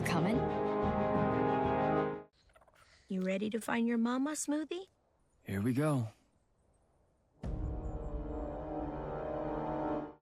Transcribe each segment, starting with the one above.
coming? You ready to find your mama, Smoothie? Here we go.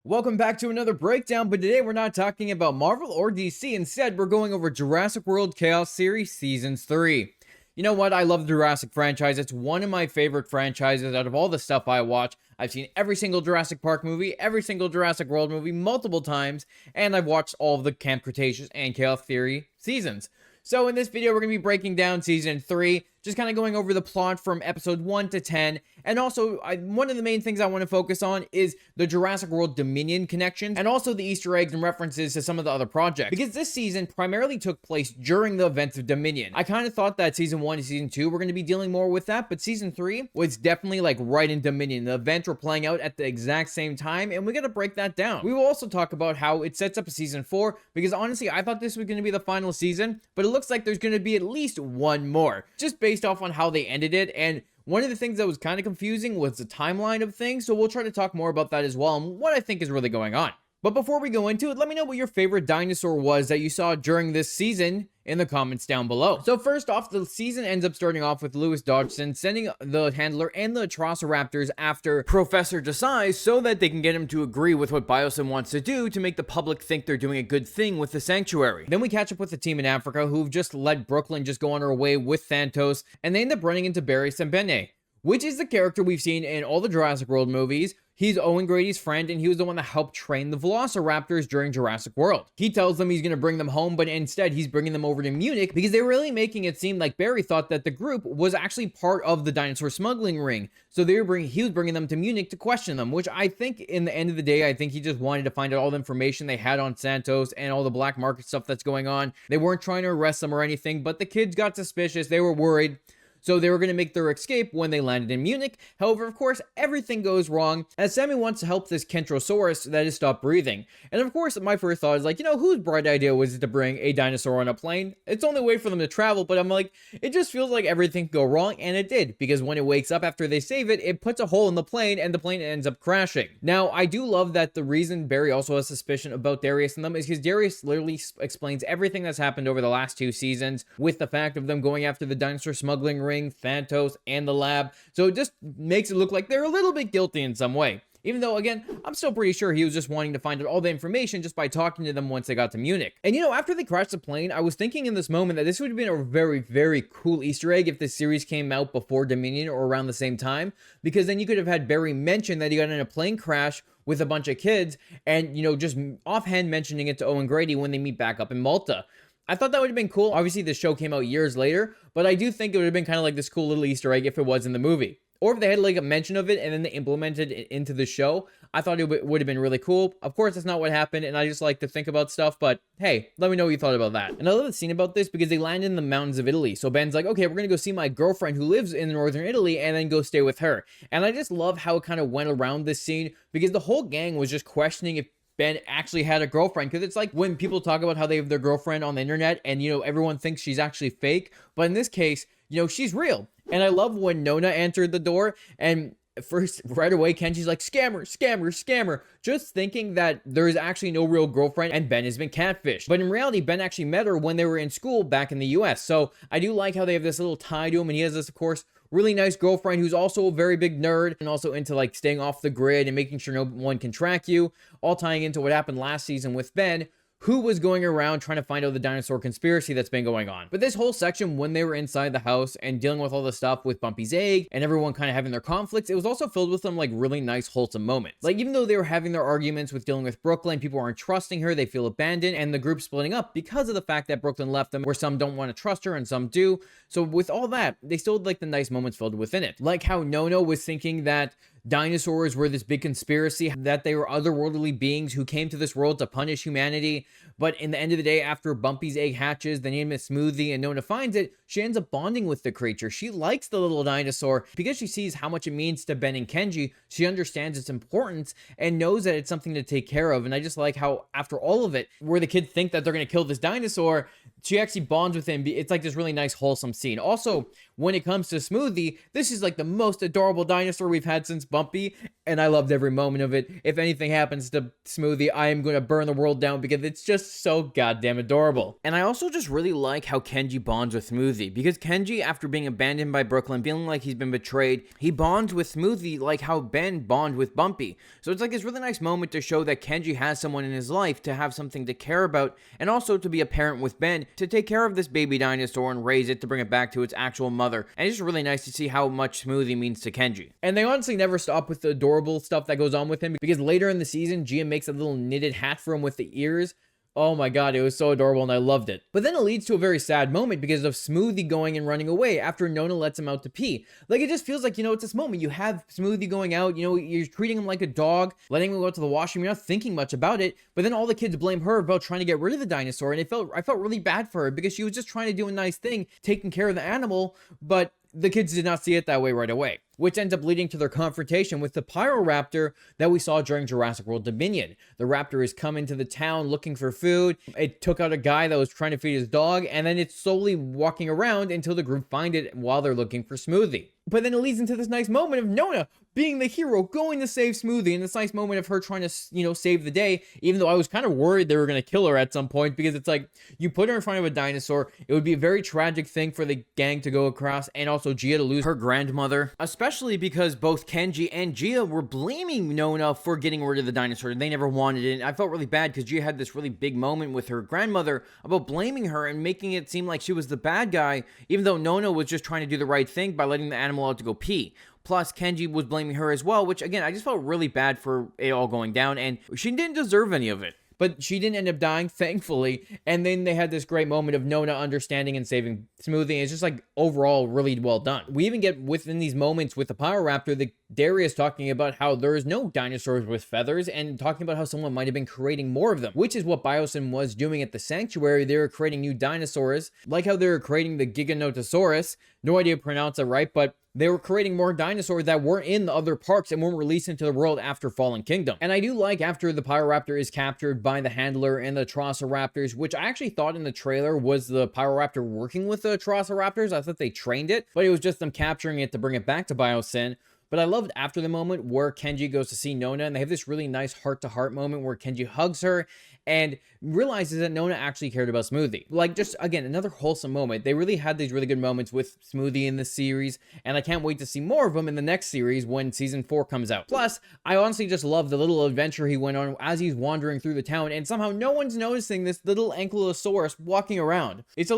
Welcome back to another breakdown, but today we're not talking about Marvel or DC. Instead, we're going over Jurassic World Chaos Theory Seasons 3. You know what? I love the Jurassic franchise. It's one of my favorite franchises out of all the stuff I watch. I've seen every single Jurassic Park movie, every single Jurassic World movie multiple times, and I've watched all of the Camp Cretaceous and Chaos Theory seasons. So in this video, we're going to be breaking down Season 3, just kind of going over the plot from Episode 1 to 10, and also, one of the main things I want to focus on is the Jurassic World Dominion connections, and also the Easter eggs and references to some of the other projects, because this season primarily took place during the events of Dominion. I kind of thought that Season 1 and Season 2 were going to be dealing more with that, but Season 3 was definitely like right in Dominion. The events were playing out at the exact same time, and we got to break that down. We will also talk about how it sets up a Season 4, because honestly, I thought this was going to be the final season, but it looks like there's going to be at least one more, just based off on how they ended it. And one of the things that was kind of confusing was the timeline of things, so we'll try to talk more about that as well and what I think is really going on. But before we go into it, let me know what your favorite dinosaur was that you saw during this season in the comments down below. So first off, the season ends up starting off with Lewis Dodgson sending the handler and the Atrociraptors after Professor Desai so that they can get him to agree with what Biosim wants to do to make the public think they're doing a good thing with the sanctuary. Then we catch up with the team in Africa who've just let Brooklyn just go on her way with Thantos, and they end up running into Barry Sembene, which is the character we've seen in all the Jurassic World movies. He's Owen Grady's friend, and he was the one that helped train the Velociraptors during Jurassic World. He tells them he's going to bring them home, but instead he's bringing them over to Munich because they were really making it seem like Barry thought that the group was actually part of the dinosaur smuggling ring. So he was bringing them to Munich to question them, which I think in the end of the day, I think he just wanted to find out all the information they had on Santos and all the black market stuff that's going on. They weren't trying to arrest them or anything, but the kids got suspicious. They were worried. So they were going to make their escape when they landed in Munich. However, of course, everything goes wrong as Sammy wants to help this Kentrosaurus that has stopped breathing. And of course, my first thought is like, whose bright idea was it to bring a dinosaur on a plane? It's the only way for them to travel, but I'm like, it just feels like everything could go wrong, and it did, because when it wakes up after they save it, it puts a hole in the plane, and the plane ends up crashing. Now, I do love that the reason Barry also has suspicion about Darius and them is because Darius literally explains everything that's happened over the last 2 seasons with the fact of them going after the dinosaur smuggling ring, Thantos, and the lab. So it just makes it look like they're a little bit guilty in some way. Even though, again, I'm still pretty sure he was just wanting to find out all the information just by talking to them once they got to Munich. And after they crashed the plane, I was thinking in this moment that this would have been a very, very cool Easter egg if this series came out before Dominion or around the same time, because then you could have had Barry mention that he got in a plane crash with a bunch of kids and, just offhand mentioning it to Owen Grady when they meet back up in Malta. I thought that would have been cool. Obviously, the show came out years later, but I do think it would have been kind of like this cool little Easter egg if it was in the movie. Or if they had like a mention of it and then they implemented it into the show, I thought it would have been really cool. Of course, that's not what happened, and I just like to think about stuff, but hey, let me know what you thought about that. And I love the scene about this because they land in the mountains of Italy. So Ben's like, okay, we're going to go see my girlfriend who lives in northern Italy and then go stay with her. And I just love how it kind of went around this scene because the whole gang was just questioning if Ben actually had a girlfriend, because it's like when people talk about how they have their girlfriend on the internet and everyone thinks she's actually fake, but in this case she's real. And I love when Nona answered the door and first right away Kenji's like, scammer, scammer, scammer, just thinking that there's actually no real girlfriend and Ben has been catfished. But in reality, Ben actually met her when they were in school back in the US. So I do like how they have this little tie to him, and he has this, of course, really nice girlfriend who's also a very big nerd and also into like staying off the grid and making sure no one can track you, all tying into what happened last season with Ben, who was going around trying to find out the dinosaur conspiracy that's been going on. But this whole section when they were inside the house and dealing with all the stuff with Bumpy's egg and everyone kind of having their conflicts, it was also filled with some like really nice wholesome moments. Like even though they were having their arguments with dealing with Brooklyn, people aren't trusting her, they feel abandoned, and the group splitting up because of the fact that Brooklyn left them, where some don't want to trust her and some do. So with all that, they still had like the nice moments filled within it. Like how Nono was thinking that dinosaurs were this big conspiracy, that they were otherworldly beings who came to this world to punish humanity. But in the end of the day, after Bumpy's egg hatches, the name is Smoothie, and Nona finds it, she ends up bonding with the creature. She likes the little dinosaur because she sees how much it means to Ben and Kenji. She understands its importance and knows that it's something to take care of. And I just like how after all of it, where the kids think that they're going to kill this dinosaur, she actually bonds with him. It's like this really nice wholesome scene. Also, when it comes to Smoothie, this is like the most adorable dinosaur we've had since Bumpy, and I loved every moment of it. If anything happens to Smoothie, I am going to burn the world down because it's just so goddamn adorable. And I also just really like how Kenji bonds with Smoothie, because Kenji, after being abandoned by Brooklyn, feeling like he's been betrayed, he bonds with Smoothie like how Ben bonded with Bumpy. So it's like this really nice moment to show that Kenji has someone in his life to have something to care about, and also to be a parent with Ben to take care of this baby dinosaur and raise it to bring it back to its actual mother. And it's just really nice to see how much Smoothie means to Kenji. And they honestly never stop with the adorable stuff that goes on with him, because later in the season, Gia makes a little knitted hat for him with the ears. Oh my god, it was so adorable and I loved it. But then it leads to a very sad moment because of Smoothie going and running away after Nona lets him out to pee. Like, it just feels like, it's this moment. You have Smoothie going out, you're treating him like a dog, letting him go out to the washroom, you're not thinking much about it, but then all the kids blame her about trying to get rid of the dinosaur, and I felt really bad for her because she was just trying to do a nice thing, taking care of the animal, but the kids did not see it that way right away, which ends up leading to their confrontation with the Pyroraptor that we saw during Jurassic World Dominion. The raptor is coming to the town looking for food. It took out a guy that was trying to feed his dog, and then it's slowly walking around until the group find it while they're looking for Smoothie. But then it leads into this nice moment of Nona being the hero, going to save Smoothie, and this nice moment of her trying to, save the day, even though I was kind of worried they were going to kill her at some point, because it's like, you put her in front of a dinosaur, it would be a very tragic thing for the gang to go across, and also Gia to lose her grandmother, especially because both Kenji and Gia were blaming Nona for getting rid of the dinosaur. They never wanted it, and I felt really bad because Gia had this really big moment with her grandmother about blaming her and making it seem like she was the bad guy, even though Nona was just trying to do the right thing by letting the animal out to go pee. Plus, Kenji was blaming her as well, which, again, I just felt really bad for it all going down, and she didn't deserve any of it. But she didn't end up dying, thankfully, and then they had this great moment of Nona understanding and saving Smoothie, and it's just, like, overall really well done. We even get within these moments with the Pyroraptor, the Darius talking about how there is no dinosaurs with feathers, and talking about how someone might have been creating more of them, which is what Biosyn was doing at the sanctuary. They were creating new dinosaurs, like how they were creating the Giganotosaurus. No idea to pronounce it right, but they were creating more dinosaurs that weren't in the other parks and weren't released into the world after Fallen Kingdom. And I do like after the Pyroraptor is captured by the Handler and the Troceraptors, which I actually thought in the trailer was the Pyroraptor working with the Troceraptors. I thought they trained it, but it was just them capturing it to bring it back to Biosyn. But I loved after the moment where Kenji goes to see Nona, and they have this really nice heart-to-heart moment where Kenji hugs her and realizes that Nona actually cared about Smoothie. Like, just, again, another wholesome moment. They really had these really good moments with Smoothie in this series, and I can't wait to see more of them in the next series when Season 4 comes out. Plus, I honestly just love the little adventure he went on as he's wandering through the town, and somehow no one's noticing this little Ankylosaurus walking around. It's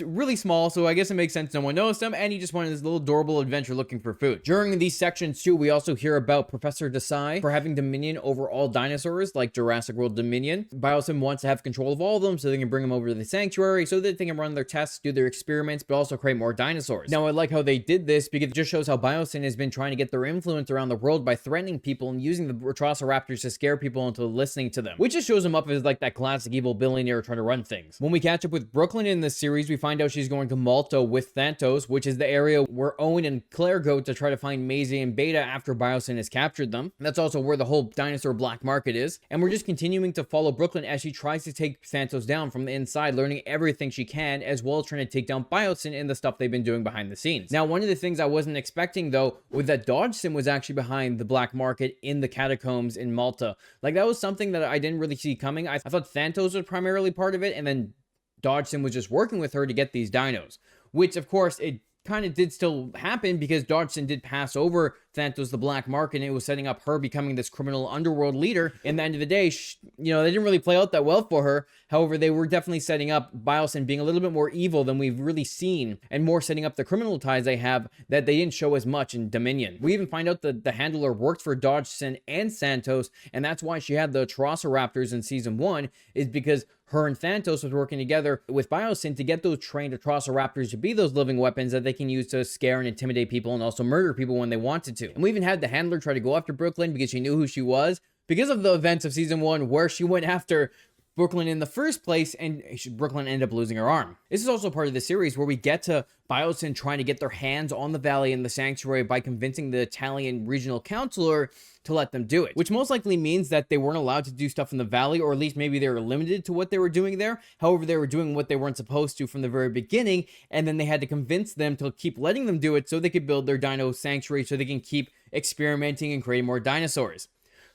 really small, so I guess it makes sense no one noticed him, and he just went on this little adorable adventure looking for food. During these sections, too, we also hear about Professor Desai for having dominion over all dinosaurs, like Jurassic World Dominion. Biosyn wants to have control of all of them so they can bring them over to the sanctuary so that they can run their tests, do their experiments, but also create more dinosaurs. Now, I like how they did this because it just shows how Biosyn has been trying to get their influence around the world by threatening people and using the Troceraptors to scare people into listening to them, which just shows them up as like that classic evil billionaire trying to run things. When we catch up with Brooklyn in this series, we find out she's going to Malta with Thantos, which is the area where Owen and Claire go to try to find Maisie and Beta after Biosyn has captured them. That's also where the whole dinosaur black market is. And we're just continuing to follow Brooklyn as she tries to take Thantos down from the inside, learning everything she can, as well as trying to take down Biosyn and the stuff they've been doing behind the scenes. Now, one of the things I wasn't expecting, though, was that Dodgson was actually behind the black market in the catacombs in Malta. Like, that was something that I didn't really see coming. I thought Thantos was primarily part of it, and then Dodgson was just working with her to get these dinos, which, of course, it kind of did still happen because Dodgson did pass over Thantos the black market, and it was setting up her becoming this criminal underworld leader. In the end of the day, they didn't really play out that well for her. However, they were definitely setting up Biosyn being a little bit more evil than we've really seen, and more setting up the criminal ties they have that they didn't show as much in Dominion. We even find out that the Handler worked for Dodgson and Santos, and that's why she had the Troceraptors in Season 1, is because her and Thantos was working together with Biosyn to get those trained Troceraptors to be those living weapons that they can use to scare and intimidate people and also murder people when they wanted to. And we even had the Handler try to go after Brooklyn because she knew who she was, because of the events of Season 1 where she went after Brooklyn in the first place, and Brooklyn ended up losing her arm. This is also part of the series where we get to Biosyn trying to get their hands on the valley and the sanctuary by convincing the Italian regional counselor to let them do it, which most likely means that they weren't allowed to do stuff in the valley, or at least maybe they were limited to what they were doing there. However, they were doing what they weren't supposed to from the very beginning, and then they had to convince them to keep letting them do it so they could build their dino sanctuary so they can keep experimenting and creating more dinosaurs.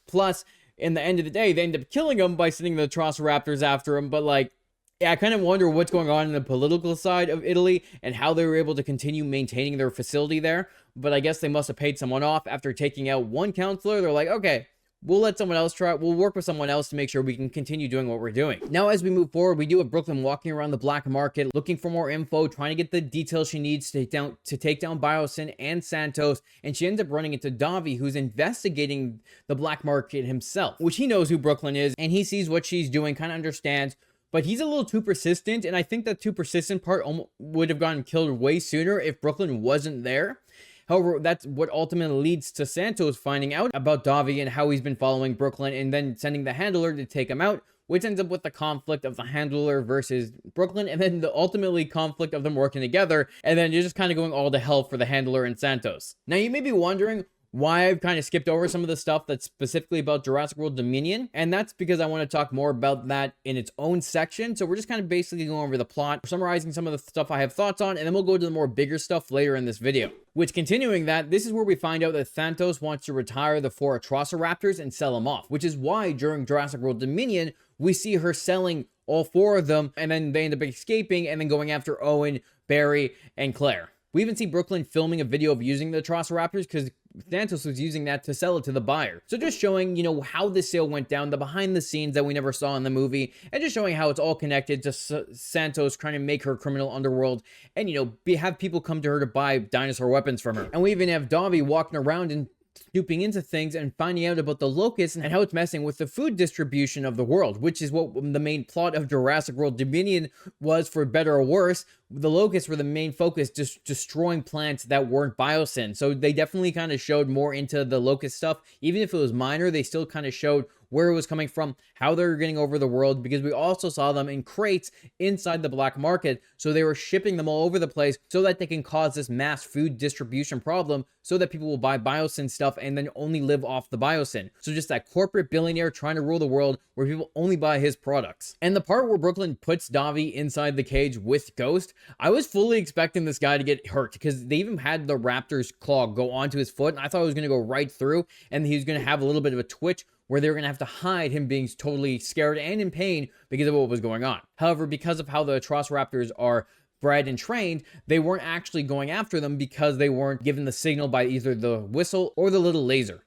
Plus, in the end of the day, they end up killing him by sending the Velociraptors after him. But like, yeah, I kind of wonder what's going on in the political side of Italy and how they were able to continue maintaining their facility there. But I guess they must have paid someone off after taking out one counselor. They're like, okay, we'll let someone else try it. We'll work with someone else to make sure we can continue doing what we're doing. Now, as we move forward, we do have Brooklyn walking around the black market, looking for more info, trying to get the details she needs to take down Biosyn and Santos. And she ends up running into Davi, who's investigating the black market himself, which he knows who Brooklyn is, and he sees what she's doing, kind of understands. But he's a little too persistent, and I think that too persistent part would have gotten killed way sooner if Brooklyn wasn't there. However, that's what ultimately leads to Santos finding out about Davi and how he's been following Brooklyn, and then sending the handler to take him out, which ends up with the conflict of the handler versus Brooklyn, and then the ultimately conflict of them working together, and then you're just kind of going all to hell for the handler and Santos. Now, you may be wondering why I've kind of skipped over some of the stuff that's specifically about Jurassic World Dominion, and that's because I want to talk more about that in its own section. So we're just kind of basically going over the plot, summarizing some of the stuff I have thoughts on, and then we'll go to the more bigger stuff later in this video. Which, continuing that, this is where we find out that Santos wants to retire the 4 Velociraptors and sell them off, which is why during Jurassic World Dominion, we see her selling all 4 of them, and then they end up escaping and then going after Owen, Barry, and Claire. We even see Brooklyn filming a video of using the Velociraptors because Santos was using that to sell it to the buyer. So just showing, how this sale went down, the behind the scenes that we never saw in the movie, and just showing how it's all connected to Santos trying to make her criminal underworld and, have people come to her to buy dinosaur weapons from her. And we even have Davi walking around and snooping into things and finding out about the locusts and how it's messing with the food distribution of the world, which is what the main plot of Jurassic World Dominion was, for better or worse. The locusts were the main focus, just destroying plants that weren't Biosyn. So they definitely kind of showed more into the locust stuff. Even if it was minor, they still kind of showed where it was coming from, how they were getting over the world, because we also saw them in crates inside the black market. So they were shipping them all over the place so that they can cause this mass food distribution problem so that people will buy Biosyn stuff and then only live off the Biosyn. So just that corporate billionaire trying to rule the world where people only buy his products. And the part where Brooklyn puts Davi inside the cage with Ghost, I was fully expecting this guy to get hurt because they even had the raptor's claw go onto his foot, and I thought it was going to go right through and he was going to have a little bit of a twitch where they were going to have to hide him being totally scared and in pain because of what was going on. However, because of how the Velociraptors are bred and trained, they weren't actually going after them because they weren't given the signal by either the whistle or the little laser.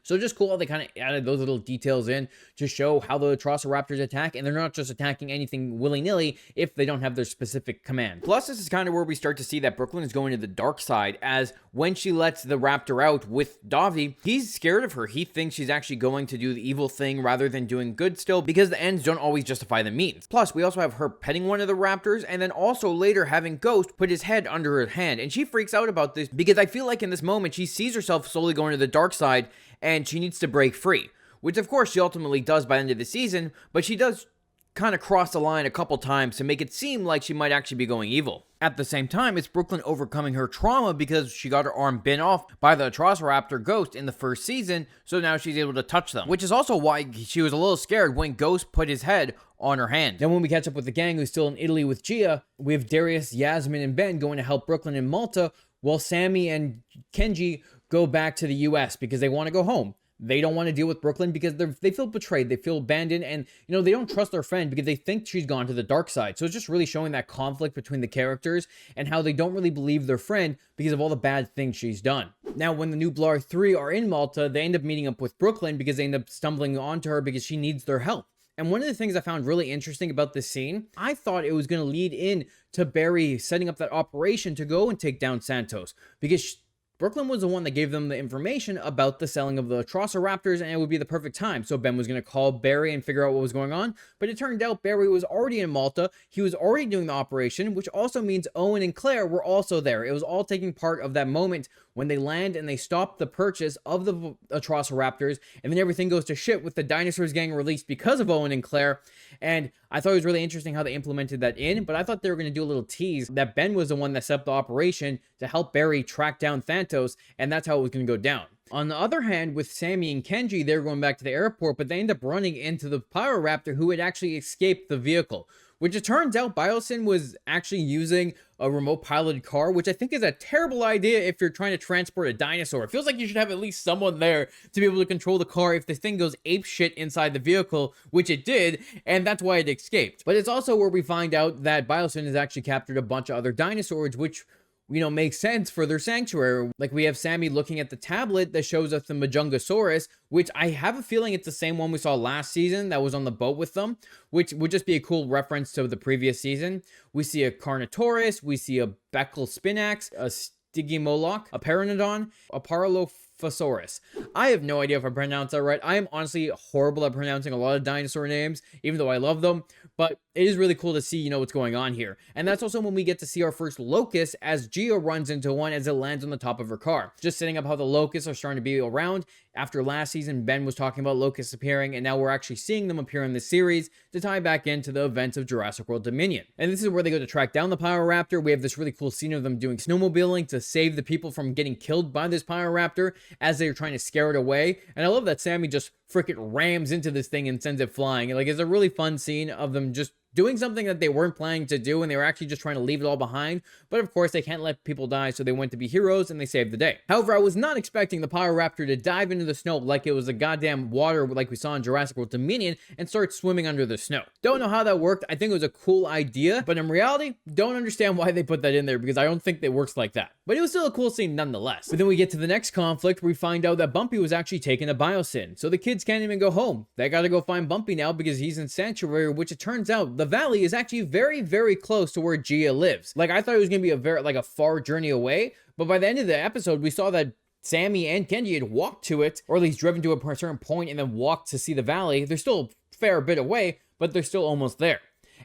So just cool how they kind of added those little details in to show how the Velociraptors attack, and they're not just attacking anything willy-nilly if they don't have their specific command. Plus, this is kind of where we start to see that Brooklyn is going to the dark side, as when she lets the raptor out with Davi, he's scared of her. He thinks she's actually going to do the evil thing rather than doing good still, because the ends don't always justify the means. Plus, we also have her petting one of the raptors, and then also later having Ghost put his head under her hand, and she freaks out about this because I feel like in this moment she sees herself slowly going to the dark side, and she needs to break free, which of course she ultimately does by the end of the season, but she does kind of cross the line a couple times to make it seem like she might actually be going evil. At the same time, it's Brooklyn overcoming her trauma because she got her arm bitten off by the Velociraptor Ghost in the first season, so now she's able to touch them, which is also why she was a little scared when Ghost put his head on her hand. Then when we catch up with the gang who's still in Italy with Gia, we have Darius, Yasmin, and Ben going to help Brooklyn in Malta, while Sammy and Kenji go back to the US because they want to go home. They don't want to deal with Brooklyn because they feel betrayed, they feel abandoned, and they don't trust their friend because they think she's gone to the dark side. So it's just really showing that conflict between the characters and how they don't really believe their friend because of all the bad things she's done. Now, when the Nublar 3 are in Malta, they end up meeting up with Brooklyn because they end up stumbling onto her because she needs their help. And one of the things I found really interesting about this scene, I thought it was going to lead in to Barry setting up that operation to go and take down Santos, because Brooklyn was the one that gave them the information about the selling of the Velociraptors, and it would be the perfect time. So Ben was going to call Barry and figure out what was going on, but it turned out Barry was already in Malta. He was already doing the operation, which also means Owen and Claire were also there. It was all taking part of that moment when they land and they stop the purchase of the Atrociraptors, and then everything goes to shit with the dinosaurs getting released because of Owen and Claire. And I thought it was really interesting how they implemented that in, but I thought they were going to do a little tease that Ben was the one that set up the operation to help Barry track down Thanatos, and that's how it was going to go down. On the other hand, with Sammy and Kenji, they're going back to the airport, but they end up running into the Pyroraptor who had actually escaped the vehicle, which it turns out Biosyn was actually using a remote piloted car, which I think is a terrible idea if you're trying to transport a dinosaur. It feels like you should have at least someone there to be able to control the car if the thing goes apeshit inside the vehicle, which it did, and that's why it escaped. But it's also where we find out that Biosyn has actually captured a bunch of other dinosaurs, which makes sense for their sanctuary. Like, we have Sammy looking at the tablet that shows us the Majungasaurus, which I have a feeling it's the same one we saw last season that was on the boat with them, which would just be a cool reference to the previous season. We see a Carnotaurus, we see a Beckel Spinax, a Stygimoloch, a Pteranodon, a Paralophosaurus. I have no idea if I pronounced that right. I am honestly horrible at pronouncing a lot of dinosaur names, even though I love them. But it is really cool to see, what's going on here. And that's also when we get to see our first locust as Gia runs into one as it lands on the top of her car. Just setting up how the locusts are starting to be around. After last season, Ben was talking about locusts appearing, and now we're actually seeing them appear in this series to tie back into the events of Jurassic World Dominion. And this is where they go to track down the Pyroraptor. We have this really cool scene of them doing snowmobiling to save the people from getting killed by this Pyroraptor as they're trying to scare it away. And I love that Sammy just freaking rams into this thing and sends it flying. Like, it's a really fun scene of them just doing something that they weren't planning to do, and they were actually just trying to leave it all behind. But of course, they can't let people die, so they went to be heroes and they saved the day. However, I was not expecting the Pyroraptor to dive into the snow like it was a goddamn water like we saw in Jurassic World Dominion and start swimming under the snow. Don't know how that worked. I think it was a cool idea, but in reality, don't understand why they put that in there, because I don't think it works like that. But it was still a cool scene nonetheless. But then we get to the next conflict where we find out that Bumpy was actually taken to Biosyn, so the kids can't even go home. They gotta go find Bumpy now because he's in Sanctuary, which it turns out the valley is actually very, very close to where Gia lives. Like, I thought it was gonna be a far journey away, but by the end of the episode, we saw that Sammy and Kenji had walked to it, or at least driven to a certain point and then walked to see the valley. They're still a fair bit away, but they're still almost there.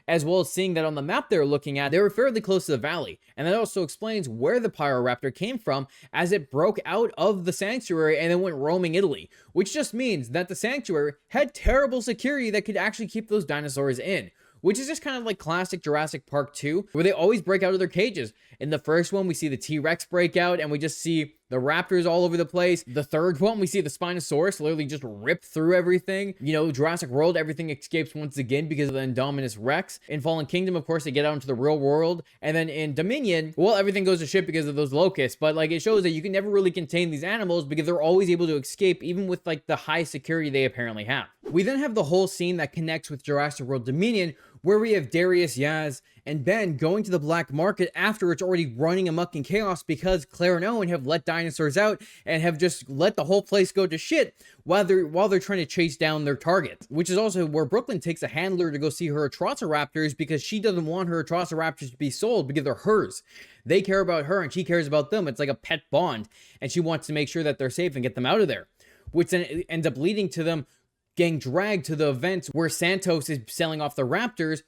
As well as seeing that on the map they're looking at, they were fairly close to the valley. And that also explains where the Pyroraptor came from, as it broke out of the sanctuary and then went roaming Italy, which just means that the sanctuary had terrible security that could actually keep those dinosaurs in. Which is just kind of like classic Jurassic Park 2, where they always break out of their cages. In the first one, we see the T-Rex break out, and we just see the raptors all over the place. The third one, we see the Spinosaurus literally just rip through everything. Jurassic World, everything escapes once again because of the Indominus Rex. In Fallen Kingdom, of course, they get out into the real world. And then in Dominion, well, everything goes to shit because of those locusts. But, it shows that you can never really contain these animals because they're always able to escape, even with, the high security they apparently have. We then have the whole scene that connects with Jurassic World Dominion, where we have Darius, Yaz, and Ben going to the black market after it's already running amok in chaos because Claire and Owen have let dinosaurs out and have just let the whole place go to shit while they're trying to chase down their target. Which is also where Brooklyn takes a handler to go see her Atrociraptors because she doesn't want her Atrociraptors to be sold because they're hers. They care about her and she cares about them. It's like a pet bond, and she wants to make sure that they're safe and get them out of there. Which then ends up leading to them getting dragged to the event where Santos is selling off the raptors.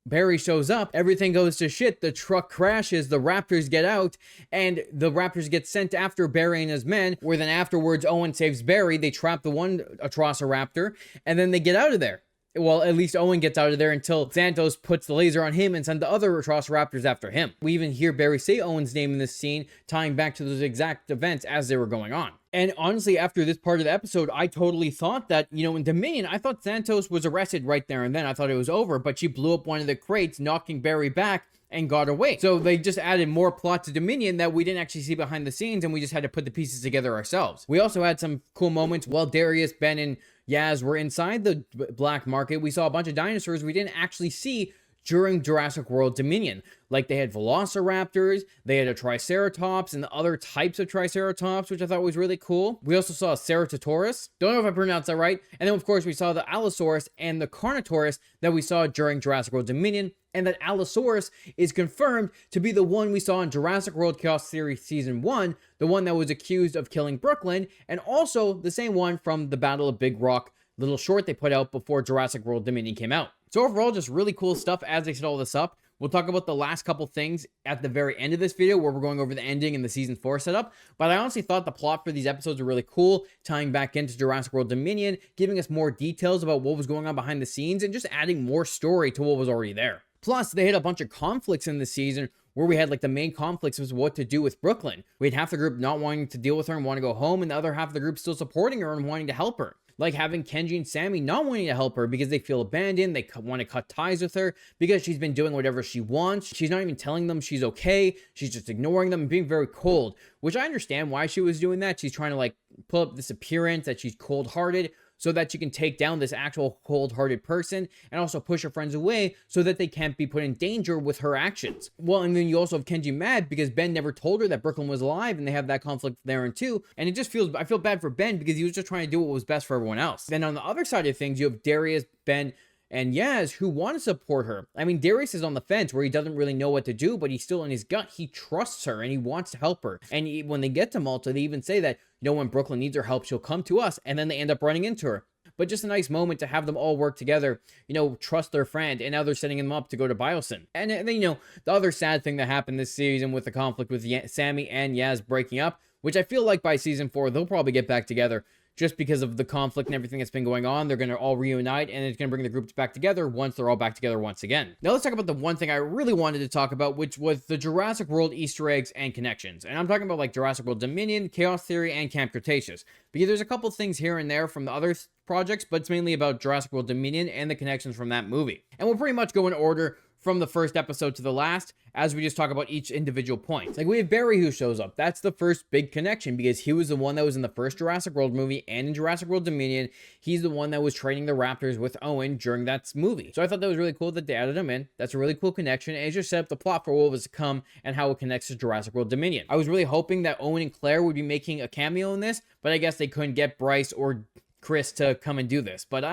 Barry shows up, everything goes to shit, the truck crashes, the raptors get out, and the raptors get sent after Barry and his men, where then afterwards Owen saves Barry, they trap the one Atrociraptor, and then they get out of there. Well, at least Owen gets out of there until Santos puts the laser on him and sends the other Atrociraptors after him. We even hear Barry say Owen's name in this scene, tying back to those exact events as they were going on. And honestly, after this part of the episode, I totally thought that, in Dominion, I thought Santos was arrested right there and then. I thought it was over, but she blew up one of the crates, knocking Barry back and got away. So they just added more plot to Dominion that we didn't actually see behind the scenes, and we just had to put the pieces together ourselves. We also had some cool moments while Darius, Ben, and Yaz were inside the black market. We saw a bunch of dinosaurs we didn't actually see during Jurassic World Dominion. Like, they had velociraptors, they had a triceratops, and the other types of triceratops, which I thought was really cool. We also saw a ceratosaurus. Don't know if I pronounced that right. And then, of course, we saw the allosaurus and the carnotaurus that we saw during Jurassic World Dominion. And that Allosaurus is confirmed to be the one we saw in Jurassic World Chaos Theory Season 1, the one that was accused of killing Brooklyn, and also the same one from the Battle of Big Rock little short they put out before Jurassic World Dominion came out. So overall, just really cool stuff as they set all this up. We'll talk about the last couple things at the very end of this video where we're going over the ending and the season 4 setup. But I honestly thought the plot for these episodes were really cool, tying back into Jurassic World Dominion, giving us more details about what was going on behind the scenes, and just adding more story to what was already there. Plus, they had a bunch of conflicts in the season where we had like the main conflicts was what to do with Brooklyn. We had half the group not wanting to deal with her and want to go home, and the other half of the group still supporting her and wanting to help her. Like having Kenji and Sammy not wanting to help her because they feel abandoned. They want to cut ties with her because she's been doing whatever she wants. She's not even telling them she's okay. She's just ignoring them and being very cold, which I understand why she was doing that. She's trying to like pull up this appearance that she's cold-hearted so that she can take down this actual cold-hearted person and also push her friends away so that they can't be put in danger with her actions. Well, and then you also have Kenji mad because Ben never told her that Brooklyn was alive, and they have that conflict there and too. And it just feels, I feel bad for Ben because he was just trying to do what was best for everyone else. Then on the other side of things, you have Darius, Ben, and Yaz, who want to support her. I mean, Darius is on the fence where he doesn't really know what to do, but he's still in his gut. He trusts her and he wants to help her. And when they get to Malta, they even say that, you know, when Brooklyn needs her help, she'll come to us. And then they end up running into her. But just a nice moment to have them all work together, you know, trust their friend, and now they're setting him up to go to Biosyn. And then, you know, the other sad thing that happened this season with the conflict with Sammy and Yaz breaking up, which I feel like by season 4, they'll probably get back together. Just because of the conflict and everything that's been going on, they're going to all reunite, and it's going to bring the groups back together once they're all back together once again. Now let's talk about the one thing I really wanted to talk about, which was the Jurassic World Easter eggs and connections. And I'm talking about like Jurassic World Dominion, Chaos Theory, and Camp Cretaceous. Because there's a couple things here and there from the other projects, but it's mainly about Jurassic World Dominion and the connections from that movie. And we'll pretty much go in order from the first episode to the last, as we just talk about each individual point. Like we have Barry who shows up. That's the first big connection because he was the one that was in the first Jurassic World movie and in Jurassic World Dominion. He's the one that was training the raptors with Owen during that movie. So I thought that was really cool that they added him in. That's a really cool connection, and it just set up the plot for what was to come and how it connects to Jurassic World Dominion. I was really hoping that Owen and Claire would be making a cameo in this, but I guess they couldn't get Bryce or Chris to come and do this. But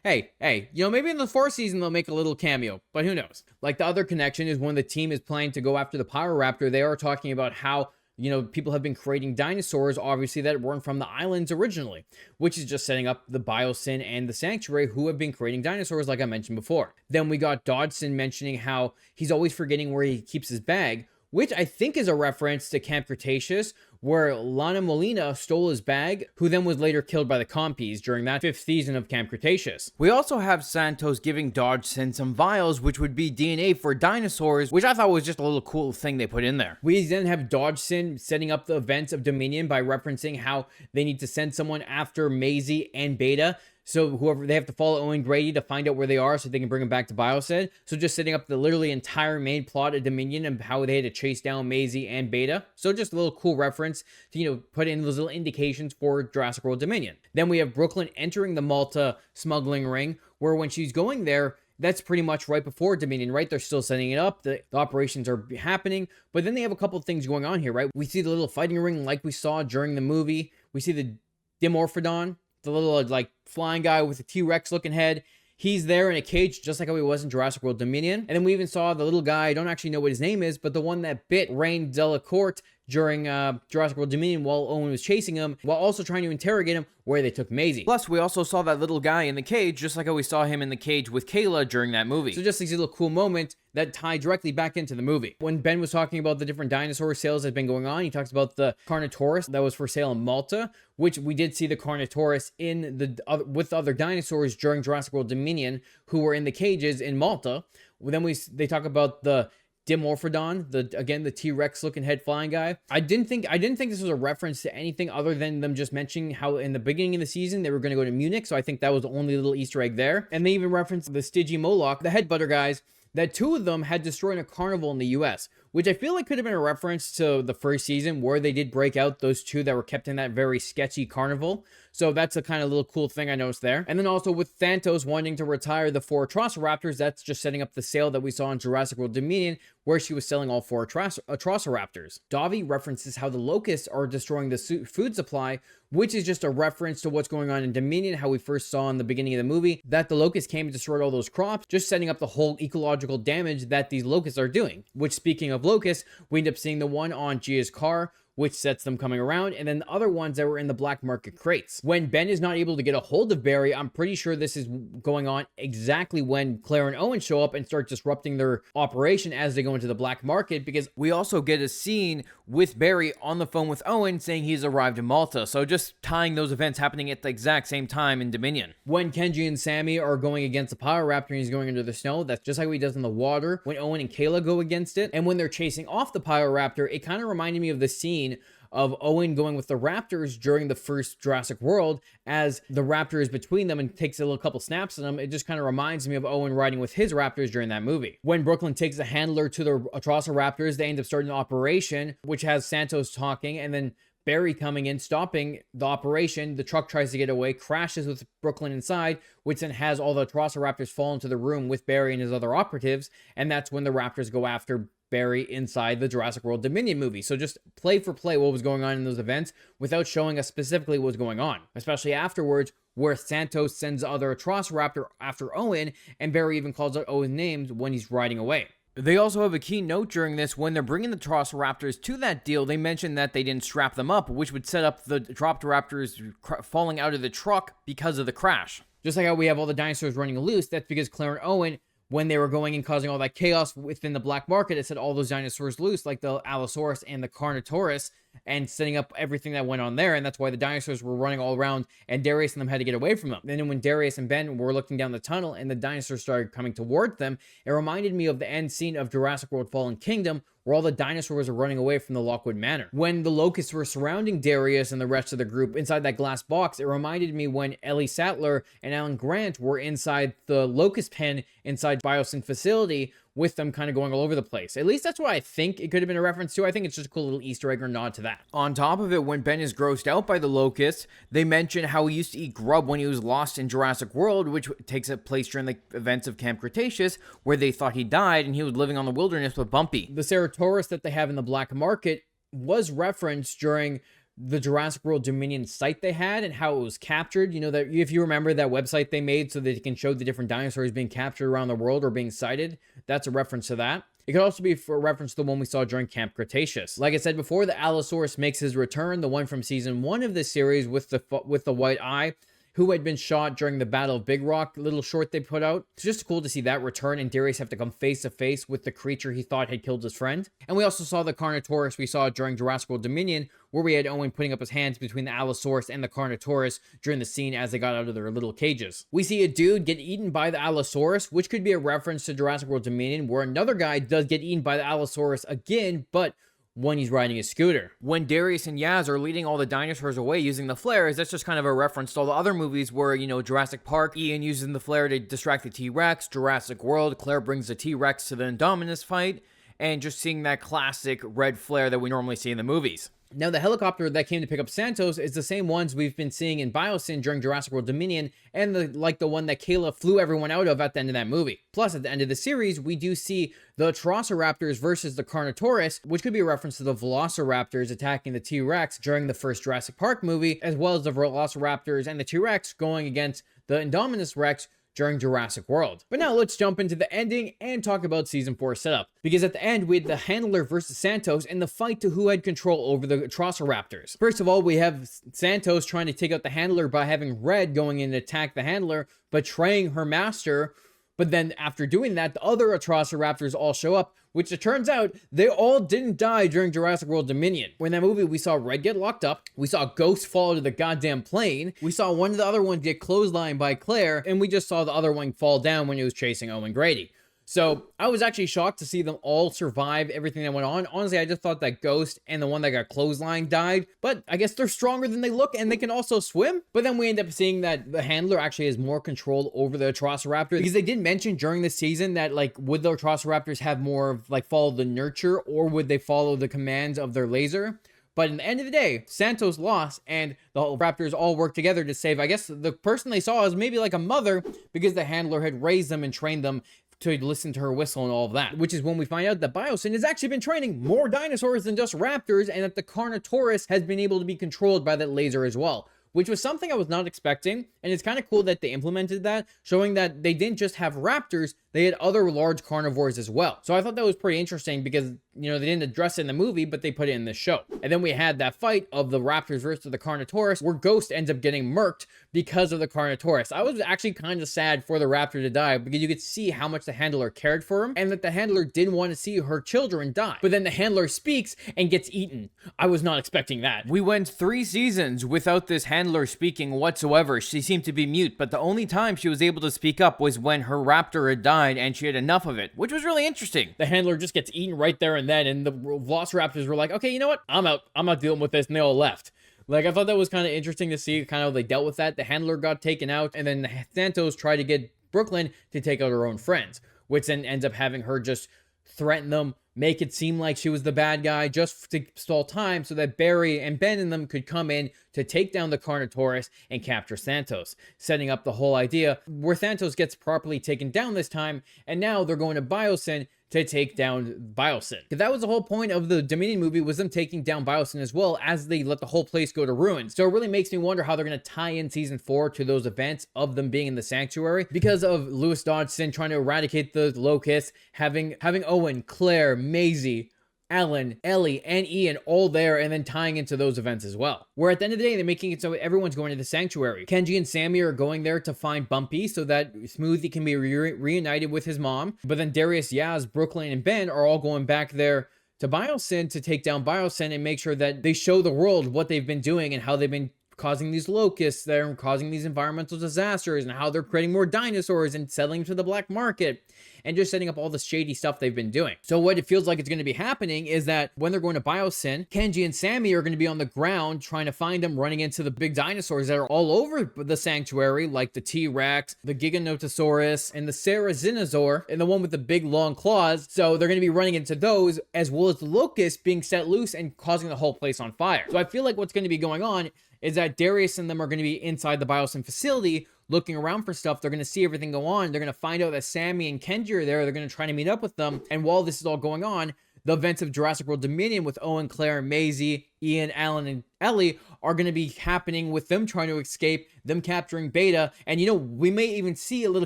hey, you know, maybe in the 4th season they'll make a little cameo, but who knows? Like the other connection is when the team is planning to go after the Pyroraptor, they are talking about how, you know, people have been creating dinosaurs, obviously, that weren't from the islands originally, which is just setting up the Biosyn and the Sanctuary, who have been creating dinosaurs, like I mentioned before. Then we got Dodson mentioning how he's always forgetting where he keeps his bag, which I think is a reference to Camp Cretaceous, where Lana Molina stole his bag, who then was later killed by the Compies during that 5th season of Camp Cretaceous. We also have Santos giving Dodgson some vials, which would be DNA for dinosaurs, which I thought was just a little cool thing they put in there. We then have Dodgson setting up the events of Dominion by referencing how they need to send someone after Maisie and Beta. So whoever, they have to follow Owen Grady to find out where they are so they can bring them back to Biosyn. So just setting up the literally entire main plot of Dominion and how they had to chase down Maisie and Beta. So just a little cool reference to, you know, put in those little indications for Jurassic World Dominion. Then we have Brooklyn entering the Malta smuggling ring, where when she's going there, that's pretty much right before Dominion, right? They're still setting it up. The operations are happening. But then they have a couple of things going on here, right? We see the little fighting ring like we saw during the movie. We see the Dimorphodon, the little like flying guy with the T-Rex looking head. He's there in a cage just like how he was in Jurassic World Dominion. And then we even saw the little guy, I don't actually know what his name is, but the one that bit Rain Delacourt during Jurassic World Dominion while Owen was chasing him, while also trying to interrogate him where they took Maisie. Plus, we also saw that little guy in the cage, just like how we saw him in the cage with Kayla during that movie. So just these little cool moments that tie directly back into the movie. When Ben was talking about the different dinosaur sales that have been going on, he talks about the Carnotaurus that was for sale in Malta, which we did see the Carnotaurus in the with other dinosaurs during Jurassic World Dominion who were in the cages in Malta. Then they talk about the Dimorphodon, the T-Rex looking head flying guy. I didn't think this was a reference to anything other than them just mentioning how in the beginning of the season they were going to go to Munich, so I think that was the only little Easter egg there. And they even referenced the Stygimoloch, the headbutter guys, that 2 of them had destroyed a carnival in the US, which I feel like could have been a reference to the first season where they did break out those 2 that were kept in that very sketchy carnival. So that's a kind of little cool thing I noticed there. And then also with Santos wanting to retire the 4 Atrociraptors, that's just setting up the sale that we saw in Jurassic World Dominion, where she was selling all 4 Atrociraptors. Davi references how the locusts are destroying the food supply, which is just a reference to what's going on in Dominion, how we first saw in the beginning of the movie, that the locusts came and destroyed all those crops, just setting up the whole ecological damage that these locusts are doing. Which, speaking of locusts, we end up seeing the one on Gia's car, which sets them coming around, and then the other ones that were in the black market crates. When Ben is not able to get a hold of Barry, I'm pretty sure this is going on exactly when Claire and Owen show up and start disrupting their operation as they go into the black market, because we also get a scene with Barry on the phone with Owen saying he's arrived in Malta. So just tying those events happening at the exact same time in Dominion. When Kenji and Sammy are going against the Power Raptor and he's going under the snow, that's just like what he does in the water. When Owen and Kayla go against it, and when they're chasing off the Power Raptor, it kind of reminded me of the scene of Owen going with the Raptors during the first Jurassic World, as the Raptor is between them and takes a little couple snaps at them. It just kind of reminds me of Owen riding with his Raptors during that movie. When Brooklyn takes the handler to the Atrociraptors, they end up starting an operation, which has Santos talking, and then Barry coming in, stopping the operation. The truck tries to get away, crashes with Brooklyn inside, which then has all the Atrociraptors fall into the room with Barry and his other operatives, and that's when the Raptors go after Barry inside the Jurassic World Dominion movie. So just play for play what was going on in those events without showing us specifically what was going on, especially afterwards, where Santos sends the other Atrociraptor after Owen, and Barry even calls out Owen's name when he's riding away. They also have a key note during this. When they're bringing the Atrociraptors to that deal, they mentioned that they didn't strap them up, which would set up the Raptors falling out of the truck because of the crash. Just like how we have all the dinosaurs running loose, that's because Claire and Owen, when they were going and causing all that chaos within the black market, it set all those dinosaurs loose, like the Allosaurus and the Carnotaurus, and setting up everything that went on there. And that's why the dinosaurs were running all around, and Darius and them had to get away from them. And then when Darius and Ben were looking down the tunnel and the dinosaurs started coming towards them, it reminded me of the end scene of Jurassic World Fallen Kingdom, where all the dinosaurs are running away from the Lockwood Manor. When the locusts were surrounding Darius and the rest of the group inside that glass box, it reminded me when Ellie Sattler and Alan Grant were inside the locust pen inside Biosyn facility, with them kind of going all over the place. At least that's what I think it could have been a reference to. I think it's just a cool little Easter egg or nod to that. On top of it, when Ben is grossed out by the locusts, they mention how he used to eat grub when he was lost in Jurassic World, which takes place during the events of Camp Cretaceous, where they thought he died and he was living on the wilderness with Bumpy. The Ceratosaurus that they have in the black market was referenced during the Jurassic World Dominion site they had and how it was captured. You know, that if you remember that website they made so that they can show the different dinosaurs being captured around the world or being sighted, that's a reference to that. It could also be for a reference to the one we saw during Camp Cretaceous. Like I said before, the Allosaurus makes his return, the one from season 1 of this series with the white eye, who had been shot during the Battle of Big Rock, little short they put out. It's just cool to see that return, and Darius have to come face to face with the creature he thought had killed his friend. And we also saw the Carnotaurus we saw during Jurassic World Dominion, where we had Owen putting up his hands between the Allosaurus and the Carnotaurus during the scene as they got out of their little cages. We see a dude get eaten by the Allosaurus, which could be a reference to Jurassic World Dominion, where another guy does get eaten by the Allosaurus again, but when he's riding his scooter. When Darius and Yaz are leading all the dinosaurs away using the flares, that's just kind of a reference to all the other movies where, you know, Jurassic Park, Ian using the flare to distract the T-Rex, Jurassic World, Claire brings the T-Rex to the Indominus fight, and just seeing that classic red flare that we normally see in the movies. Now, the helicopter that came to pick up Santos is the same ones we've been seeing in Biosyn during Jurassic World Dominion, and the one that Kayla flew everyone out of at the end of that movie. Plus, at the end of the series, we do see the Atrociraptors versus the Carnotaurus, which could be a reference to the Velociraptors attacking the T-Rex during the first Jurassic Park movie, as well as the Velociraptors and the T-Rex going against the Indominus Rex during Jurassic World. But now let's jump into the ending and talk about season 4 setup. Because at the end, we had the Handler versus Santos and the fight to who had control over the Atrociraptors. First of all, we have Santos trying to take out the Handler by having Red going in to attack the Handler, betraying her master. But then after doing that, the other Atrociraptors all show up, which it turns out they all didn't die during Jurassic World Dominion. When that movie, we saw Red get locked up, we saw Ghost fall to the goddamn plane, we saw one of the other ones get clotheslined by Claire, and we just saw the other one fall down when he was chasing Owen Grady. So I was actually shocked to see them all survive everything that went on. Honestly, I just thought that Ghost and the one that got clothesline died, but I guess they're stronger than they look and they can also swim. But then we end up seeing that the Handler actually has more control over the Atrociraptor, because they did mention during the season that, like, would the Atrociraptors have more of, like, follow the nurture, or would they follow the commands of their laser? But in the end of the day, Santos lost, and the Raptors all worked together to save, I guess, the person they saw as maybe like a mother, because the Handler had raised them and trained them to listen to her whistle and all of that. Which is when we find out that Biosyn has actually been training more dinosaurs than just raptors, and that the Carnotaurus has been able to be controlled by that laser as well. Which was something I was not expecting, and it's kind of cool that they implemented that, showing that they didn't just have raptors, they had other large carnivores as well. So I thought that was pretty interesting because, you know, they didn't address it in the movie, but they put it in the show. And then we had that fight of the raptors versus the Carnotaurus, where Ghost ends up getting murked because of the Carnotaurus. I was actually kind of sad for the raptor to die because you could see how much the handler cared for him and that the handler didn't want to see her children die. But then the handler speaks and gets eaten. I was not expecting that. We went 3 seasons without this handler speaking whatsoever. She seemed to be mute, but the only time she was able to speak up was when her raptor had died and she had enough of it, which was really interesting. The handler just gets eaten right there and then, and the velociraptors were like, okay, you know what? I'm out. I'm not dealing with this, and they all left. Like, I thought that was kind of interesting to see kind of how they dealt with that. The handler got taken out, and then Santos tried to get Brooklyn to take out her own friends, which then ends up having her just threaten them, make it seem like she was the bad guy just to stall time so that Barry and Ben and them could come in to take down the Carnotaurus and capture Santos, setting up the whole idea where Santos gets properly taken down this time, and now they're going to Biosyn to take down Biosyn. Because that was the whole point of the Dominion movie, was them taking down Biosyn as well as they let the whole place go to ruin. So it really makes me wonder how they're going to tie in season 4 to those events of them being in the sanctuary, because of Lewis Dodgson trying to eradicate the locusts, having Owen, Claire, Maisie, Alan, Ellie, and Ian all there, and then tying into those events as well. Where at the end of the day, they're making it so everyone's going to the sanctuary. Kenji and Sammy are going there to find Bumpy so that Smoothie can be reunited with his mom. But then Darius, Yaz, Brooklyn, and Ben are all going back there to Biosyn to take down Biosyn and make sure that they show the world what they've been doing and how they've been causing these locusts, they're causing these environmental disasters, and how they're creating more dinosaurs and selling to the black market, and just setting up all the shady stuff they've been doing. So what it feels like it's going to be happening is that when they're going to Biosyn, Kenji and Sammy are going to be on the ground trying to find them, running into the big dinosaurs that are all over the sanctuary, like the T-Rex, the Giganotosaurus, and the Cerazinosaur, and the one with the big long claws. So they're going to be running into those, as well as the locusts being set loose and causing the whole place on fire. So I feel like what's going to be going on is that Darius and them are going to be inside the Biosyn facility looking around for stuff. They're going to see everything go on. They're going to find out that Sammy and Kenji are there. They're going to try to meet up with them. And while this is all going on, the events of Jurassic World Dominion with Owen, Claire, Maisie, Ian, Alan, and Ellie are going to be happening, with them trying to escape, them capturing Beta. And, you know, we may even see a little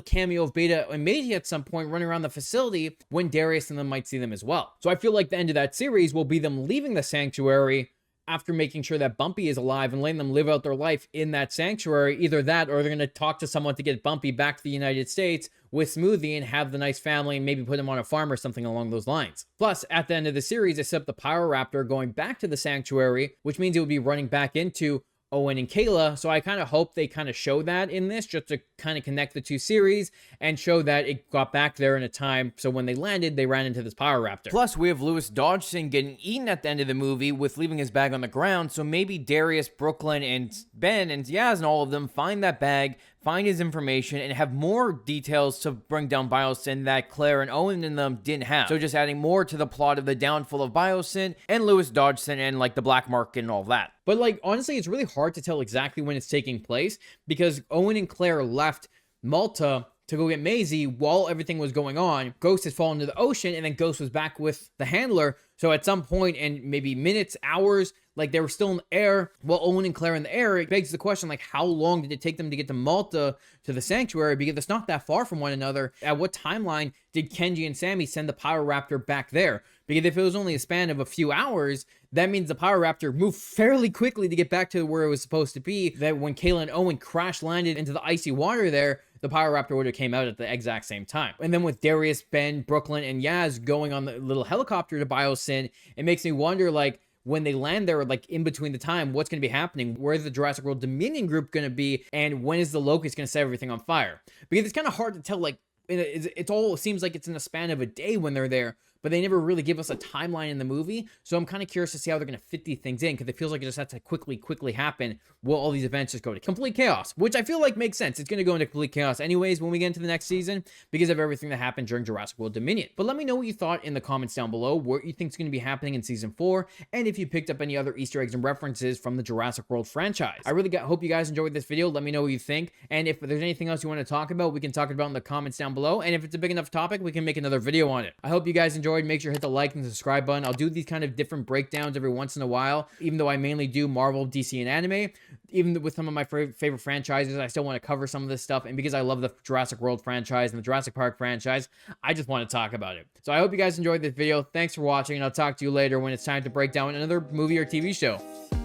cameo of Beta and Maisie at some point running around the facility when Darius and them might see them as well. So I feel like the end of that series will be them leaving the sanctuary after making sure that Bumpy is alive and letting them live out their life in that sanctuary. Either that, or they're going to talk to someone to get Bumpy back to the United States with Smoothie and have the nice family and maybe put him on a farm or something along those lines. Plus, at the end of the series, they set up the Power Raptor going back to the sanctuary, which means it would be running back into Owen and Kayla. So I kind of hope they kind of show that in this, just to kind of connect the two series and show that it got back there in a time, so when they landed, they ran into this Power Raptor. Plus, we have Lewis Dodgson getting eaten at the end of the movie with leaving his bag on the ground, so maybe Darius, Brooklyn, and Ben, and Yaz, and all of them find that bag, find his information, and have more details to bring down Biosyn that Claire and Owen and them didn't have. So just adding more to the plot of the downfall of Biosyn and Lewis Dodgson and like the black market and all that. But like, honestly, it's really hard to tell exactly when it's taking place, because Owen and Claire left Malta to go get Maisie while everything was going on. Ghost has fallen into the ocean, and then Ghost was back with the handler. So at some point, in maybe minutes, hours, like they were still in the air while Owen and Claire in the air, it begs the question, like, how long did it take them to get to Malta to the sanctuary? Because it's not that far from one another. At what timeline did Kenji and Sammy send the Power Raptor back there? Because if it was only a span of a few hours, that means the Power Raptor moved fairly quickly to get back to where it was supposed to be. That when Kayla and Owen crash landed into the icy water there, the Power Raptor would have came out at the exact same time. And then with Darius, Ben, Brooklyn, and Yaz going on the little helicopter to Biosyn, it makes me wonder, like, when they land there, like in between the time, what's going to be happening? Where's the Jurassic World Dominion group going to be? And when is the Locust going to set everything on fire? Because it's kind of hard to tell, like, it's all, it seems like it's in the span of a day when they're there, but they never really give us a timeline in the movie. So I'm kind of curious to see how they're going to fit these things in, because it feels like it just has to quickly happen. Will all these events just go to complete chaos? Which I feel like makes sense. It's going to go into complete chaos anyways when we get into the next season, because of everything that happened during Jurassic World Dominion. But let me know what you thought in the comments down below, what you think is going to be happening in season 4, and if you picked up any other Easter eggs and references from the Jurassic World franchise. I really hope you guys enjoyed this video. Let me know what you think, and if there's anything else you want to talk about, we can talk about in the comments down below. below. And if it's a big enough topic, we can make another video on it. I hope you guys enjoyed. Make sure to hit the like and subscribe button. I'll do these kind of different breakdowns every once in a while, even though I mainly do Marvel, DC, and anime. Even with some of my favorite franchises, I still want to cover some of this stuff. And because I love the Jurassic World franchise and the Jurassic Park franchise, I just want to talk about it. So I hope you guys enjoyed this video. Thanks for watching, and I'll talk to you later when it's time to break down another movie or TV show.